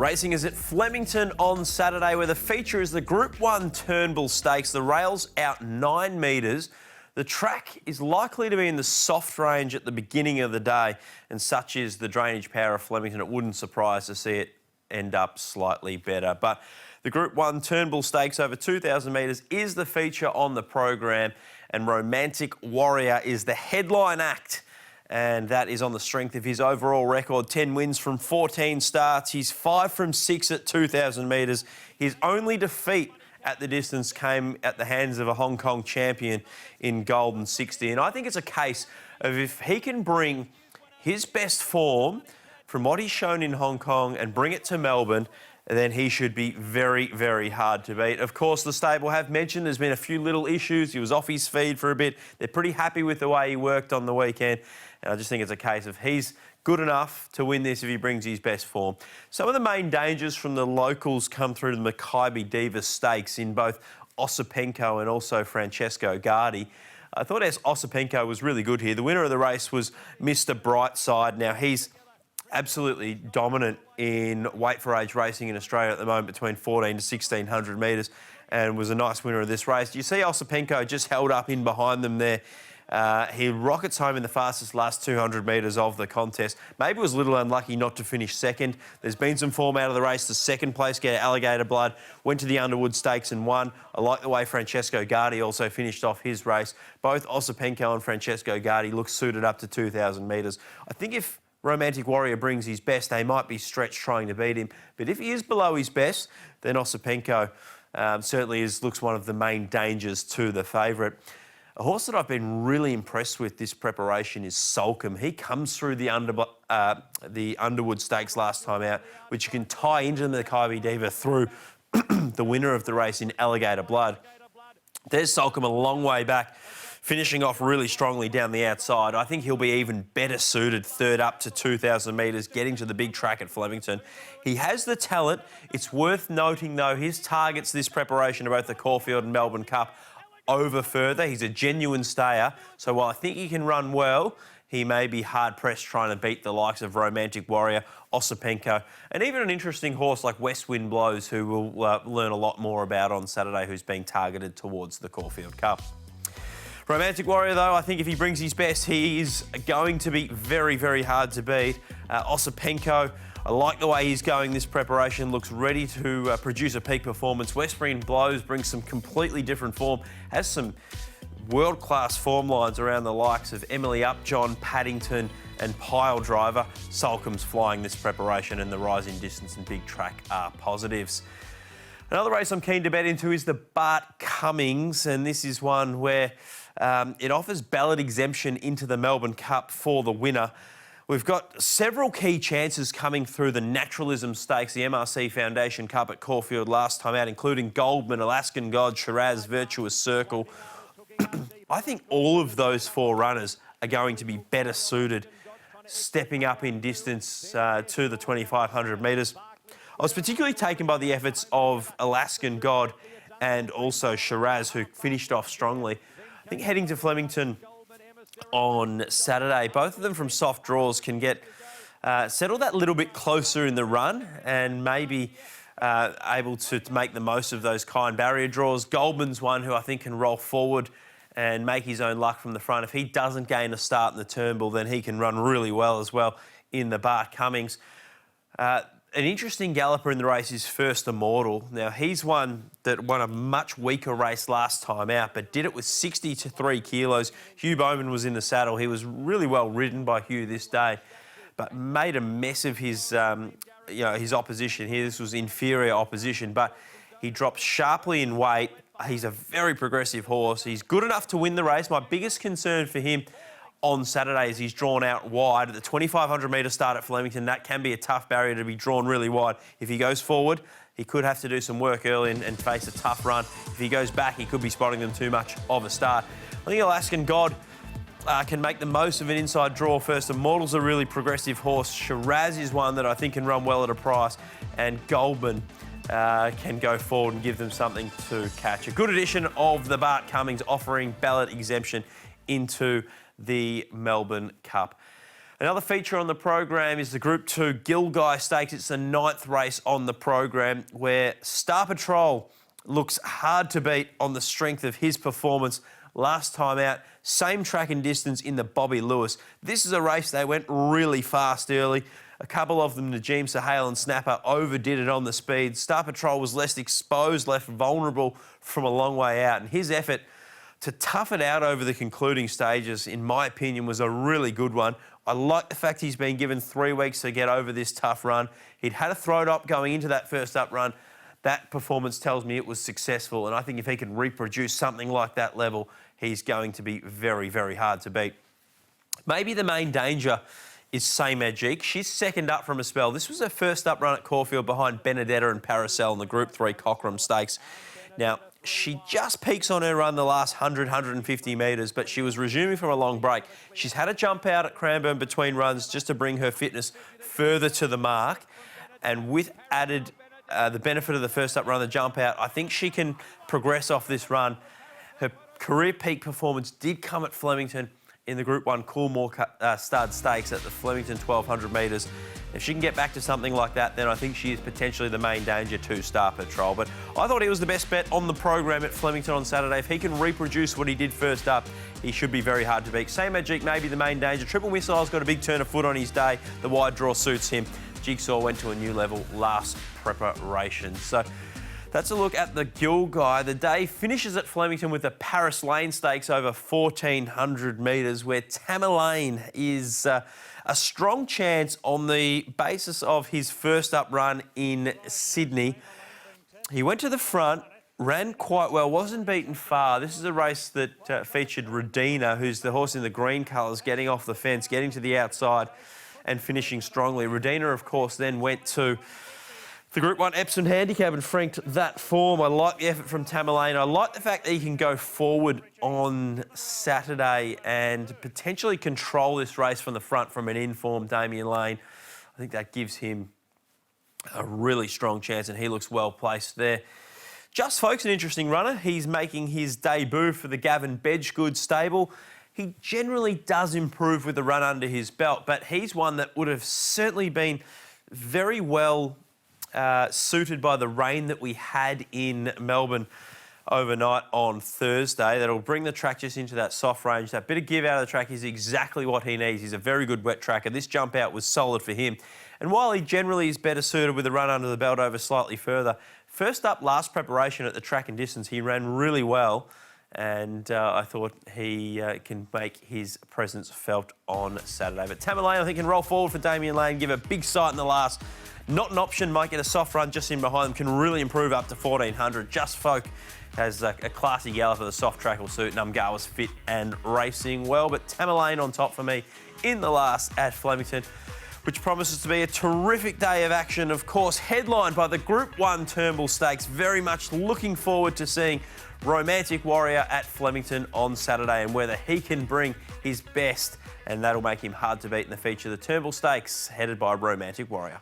Racing is at Flemington on Saturday, where the feature is the Group 1 Turnbull Stakes. The rail's out 9 metres. The track is likely to be in the soft range at the beginning of the day, and such is the drainage power of Flemington. It wouldn't surprise to see it end up slightly better. But the Group 1 Turnbull Stakes over 2,000 metres is the feature on the program, and Romantic Warrior is the headline act. And that is on the strength of his overall record. 10 wins from 14 starts. He's 5 from 6 at 2,000 metres. His only defeat at the distance came at the hands of a Hong Kong champion in Golden 60. And I think it's a case of if he can bring his best form from what he's shown in Hong Kong and bring it to Melbourne, then he should be very, very hard to beat. Of course, the stable have mentioned there's been a few little issues. He was off his feed for a bit. They're pretty happy with the way he worked on the weekend. And I just think it's a case of he's good enough to win this if he brings his best form. Some of the main dangers from the locals come through the Makybe Diva Stakes in both Osipenko and also Francesco Guardi. I thought Osipenko was really good here. The winner of the race was Mr. Brightside. Now, he's absolutely dominant in weight for age racing in Australia at the moment, between 14 to 1,600 metres, and was a nice winner of this race. You see Osipenko just held up in behind them there. He rockets home in the fastest last 200 metres of the contest. Maybe was a little unlucky not to finish second. There's been some form out of the race. The second place getter, Alligator Blood, went to the Underwood Stakes and won. I like the way Francesco Guardi also finished off his race. Both Osipenko and Francesco Guardi look suited up to 2,000 metres. I think if Romantic Warrior brings his best, they might be stretched trying to beat him. But if he is below his best, then Osipenko certainly looks one of the main dangers to the favourite. A horse that I've been really impressed with this preparation is Sulcombe. He comes through the Underwood Stakes last time out, which you can tie into the Makybe Diva through the winner of the race in Alligator Blood. There's Sulcombe a long way back, finishing off really strongly down the outside. I think he'll be even better suited third up to 2,000 metres, getting to the big track at Flemington. He has the talent. It's worth noting, though, his targets this preparation are both the Caulfield and Melbourne Cup over further. He's a genuine stayer, so while I think he can run well, he may be hard-pressed trying to beat the likes of Romantic Warrior, Osipenko, and even an interesting horse like West Wind Blows, who we'll learn a lot more about on Saturday, who's being targeted towards the Caulfield Cup. Romantic Warrior, though, I think if he brings his best, he is going to be very, very hard to beat. Osipenko, I like the way he's going this preparation, looks ready to produce a peak performance. West Wind Blows brings some completely different form, has some world-class form lines around the likes of Emily Upjohn, Paddington and Pile Driver. Sulcombe's flying this preparation, and the rise in distance and big track are positives. Another race I'm keen to bet into is the Bart Cummings, and this is one where it offers ballot exemption into the Melbourne Cup for the winner. We've got several key chances coming through the Naturalism Stakes, the MRC Foundation Cup at Caulfield last time out, including Goldman, Alaskan God, Shiraz, Virtuous Circle. I think all of those four runners are going to be better suited stepping up in distance to the 2,500 metres. I was particularly taken by the efforts of Alaskan God and also Shiraz, who finished off strongly. I think heading to Flemington on Saturday, both of them from soft draws can get settled that little bit closer in the run and maybe able to make the most of those kind barrier draws. Goldman's one who I think can roll forward and make his own luck from the front. If he doesn't gain a start in the Turnbull, then he can run really well as well in the Bart Cummings. An interesting galloper in the race is First Immortal. Now, he's one that won a much weaker race last time out, but did it with 63 kilos. Hugh Bowman was in the saddle. He was really well ridden by Hugh this day, but made a mess of his, his opposition here. This was inferior opposition, but he dropped sharply in weight. He's a very progressive horse. He's good enough to win the race. My biggest concern for him on Saturday is he's drawn out wide at the 2,500 metre start at Flemington. That can be a tough barrier to be drawn really wide. If he goes forward, he could have to do some work early and face a tough run. If he goes back, he could be spotting them too much of a start. I think Alaskan God can make the most of an inside draw. First Immortal's a really progressive horse. Shiraz is one that I think can run well at a price, and Goldman can go forward and give them something to catch. A good edition of the Bart Cummings, offering ballot exemption into the Melbourne Cup. Another feature on the program is the Group 2 Gilgai Stakes. It's the 9th race on the program where Star Patrol looks hard to beat on the strength of his performance last time out. Same track and distance in the Bobby Lewis. This is a race they went really fast early. A couple of them, Najim Sahale and Snapper, overdid it on the speed. Star Patrol was less exposed, left vulnerable from a long way out. And his effort to tough it out over the concluding stages, in my opinion, was a really good one. I like the fact he's been given 3 weeks to get over this tough run. He'd had a throat up going into that first up run. That performance tells me it was successful, and I think if he can reproduce something like that level, he's going to be very, very hard to beat. Maybe the main danger is Say Magique. She's second up from a spell. This was her first up run at Caulfield behind Benedetta and Paracel in the Group 3 Cochrane Stakes. Now, she just peaks on her run the last 100, 150 metres, but she was resuming from a long break. She's had a jump out at Cranbourne between runs just to bring her fitness further to the mark. And with added the benefit of the first up run, the jump out, I think she can progress off this run. Her career peak performance did come at Flemington in the Group 1 Coolmore Stud Stakes at the Flemington 1200 metres. If she can get back to something like that, then I think she is potentially the main danger to Star Patrol. But I thought he was the best bet on the program at Flemington on Saturday. If he can reproduce what he did first up, he should be very hard to beat. Say Magique may be the main danger. Triple Missile's got a big turn of foot on his day. The wide draw suits him. Jigsaw went to a new level last preparation. So that's a look at the Gilgai. The day finishes at Flemington with the Paris Lane Stakes over 1,400 metres, where Tamerlane is a strong chance on the basis of his first up run in Sydney. He went to the front, ran quite well, wasn't beaten far. This is a race that featured Redina, who's the horse in the green colours, getting off the fence, getting to the outside and finishing strongly. Redina, of course, then went to the Group 1 Epsom Handicap and franked that form. I like the effort from Tamerlane. I like the fact that he can go forward on Saturday and potentially control this race from the front from an informed Damien Lane. I think that gives him a really strong chance, and he looks well placed there. Just Folke's an interesting runner. He's making his debut for the Gavin Bedgegood stable. He generally does improve with the run under his belt, but he's one that would have certainly been very well suited by the rain that we had in Melbourne overnight on Thursday. That'll bring the track just into that soft range. That bit of give out of the track is exactly what he needs. He's a very good wet tracker. This jump out was solid for him. And while he generally is better suited with the run under the belt over slightly further, first up last preparation at the track and distance, he ran really well. And I thought he can make his presence felt on Saturday. But Tamerlane, I think, can roll forward for Damien Lane, give a big sight in the last. Not an option, might get a soft run just in behind them, can really improve up to 1,400. Just Folk has a classy gallop of the soft track will suit. Numgarwa's fit and racing well. But Tamerlane on top for me in the last at Flemington, which promises to be a terrific day of action. Of course, headlined by the Group 1 Turnbull Stakes. Very much looking forward to seeing Romantic Warrior at Flemington on Saturday and whether he can bring his best, and that'll make him hard to beat in the feature. The Turnbull Stakes, headed by Romantic Warrior.